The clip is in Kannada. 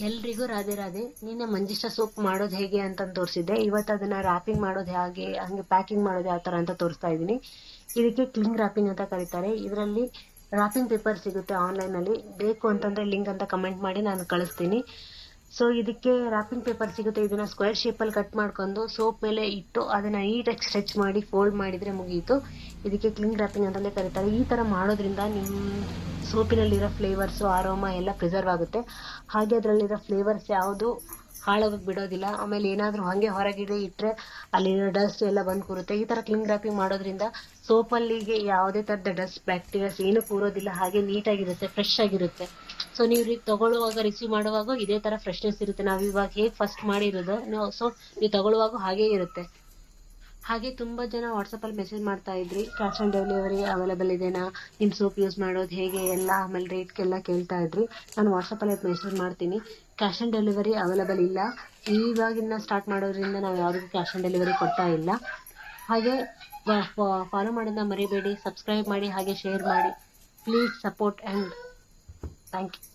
ಎಲ್ರಿಗೂ ರಾಧೆ ರಾಧೆ. ನಿನ್ನೆ ಮಂಜಿಷ್ಟ ಸೋಪ್ ಮಾಡೋದು ಹೇಗೆ ಅಂತ ತೋರಿಸಿದ್ದೆ. ಇವತ್ತು ಅದನ್ನ ರ್ಯಾಪಿಂಗ್ ಮಾಡೋದು ಹೇಗೆ, ಹಂಗೆ ಪ್ಯಾಕಿಂಗ್ ಮಾಡೋದು ಯಾವ ತರ ಅಂತ ತೋರಿಸ್ತಾ ಇದ್ದೀನಿ. ಇದಕ್ಕೆ ಕ್ಲಿಂಗ್ ರ್ಯಾಪಿಂಗ್ ಅಂತ ಕರೀತಾರೆ. ಇದರಲ್ಲಿ ರ್ಯಾಪಿಂಗ್ ಪೇಪರ್ ಸಿಗುತ್ತೆ ಆನ್ಲೈನ್ ಅಲ್ಲಿ. ಬೇಕು ಅಂತಂದ್ರೆ ಲಿಂಕ್ ಅಂತ ಕಮೆಂಟ್ ಮಾಡಿ ನಾನು ಕಳಿಸ್ತೀನಿ. ಸೊ ಇದಕ್ಕೆ ರ್ಯಾಪಿಂಗ್ ಪೇಪರ್ ಸಿಗುತ್ತೆ. ಇದನ್ನ ಸ್ಕ್ವೇರ್ ಶೇಪ್ ಅಲ್ಲಿ ಕಟ್ ಮಾಡ್ಕೊಂಡು ಸೋಪ್ ಮೇಲೆ ಇಟ್ಟು ಅದನ್ನ ನೀಟಾಗಿ ಸ್ಟ್ರೆಚ್ ಮಾಡಿ ಫೋಲ್ಡ್ ಮಾಡಿದ್ರೆ ಮುಗೀತು. ಇದಕ್ಕೆ ಕ್ಲಿಂಗ್ ರ್ಯಾಪಿಂಗ್ ಅಂತಲೇ ಕರೀತಾರೆ. ಈ ತರ ಮಾಡೋದ್ರಿಂದ ನಿಮ್ಮ ಸೋಪಿನಲ್ಲಿರೋ ಫ್ಲೇವರ್ಸು, ಆರೋಮಾ ಎಲ್ಲ ಪ್ರಿಸರ್ವ್ ಆಗುತ್ತೆ. ಹಾಗೆ ಅದರಲ್ಲಿರೋ ಫ್ಲೇವರ್ಸ್ ಯಾವುದು ಹಾಳಾಗೋಗಿ ಬಿಡೋದಿಲ್ಲ. ಆಮೇಲೆ ಏನಾದರೂ ಹಾಗೆ ಹೊರಗಡೆ ಇಟ್ಟರೆ ಅಲ್ಲಿರೋ ಡಸ್ಟ್ ಎಲ್ಲ ಬಂದು ಕೂರುತ್ತೆ. ಈ ಥರ ಕ್ಲಿಂಗ್ ರ್ಯಾಪಿಂಗ್ ಮಾಡೋದ್ರಿಂದ ಸೋಪಲ್ಲಿಗೆ ಯಾವುದೇ ಥರದ ಡಸ್ಟ್ ಬ್ಯಾಕ್ಟೀರಿಯಾಸ್ ಏನು ಕೂರೋದಿಲ್ಲ. ಹಾಗೆ ನೀಟಾಗಿರುತ್ತೆ, ಫ್ರೆಶ್ ಆಗಿರುತ್ತೆ. ಸೊ ನೀವು ತಗೊಳ್ಳುವಾಗ, ರಿಸೀವ್ ಮಾಡುವಾಗ ಇದೇ ಥರ ಫ್ರೆಶ್ನೆಸ್ ಇರುತ್ತೆ. ನಾವು ಇವಾಗ ಹೇಗೆ ಫಸ್ಟ್ ಮಾಡಿರೋದು ಸೊ ನೀವು ತಗೊಳ್ಳುವಾಗ ಹಾಗೇ ಇರುತ್ತೆ. ಹಾಗೆ ತುಂಬ ಜನ ವಾಟ್ಸಪ್ಪಲ್ಲಿ ಮೆಸೇಜ್ ಮಾಡ್ತಾ ಇದ್ರಿ, ಕ್ಯಾಶ್ ಆನ್ ಡೆಲಿವರಿ ಅವೈಲೇಬಲ್ ಇದೆನಾ, ನಿಮ್ಮ ಸೋಪ್ ಯೂಸ್ ಮಾಡೋದು ಹೇಗೆ ಎಲ್ಲ, ಆಮೇಲೆ ರೇಟ್ಗೆಲ್ಲ ಕೇಳ್ತಾ ಇದ್ರಿ. ನಾನು ವಾಟ್ಸಪ್ಪಲ್ಲಿ ಮೆಸೇಜ್ ಮಾಡ್ತೀನಿ. ಕ್ಯಾಶ್ ಆನ್ ಡೆಲಿವರಿ ಅವೈಲೇಬಲ್ ಇಲ್ಲ. ಇವಾಗಿನ ಸ್ಟಾರ್ಟ್ ಮಾಡೋದ್ರಿಂದ ನಾವು ಯಾರಿಗೂ ಕ್ಯಾಶ್ ಆನ್ ಡೆಲಿವರಿ ಕೊಡ್ತಾ ಇಲ್ಲ. ಹಾಗೆ ಫಾಲೋ ಮಾಡೋದನ್ನ ಮರಿಬೇಡಿ, ಸಬ್ಸ್ಕ್ರೈಬ್ ಮಾಡಿ, ಹಾಗೆ ಶೇರ್ ಮಾಡಿ. Please support and thank you.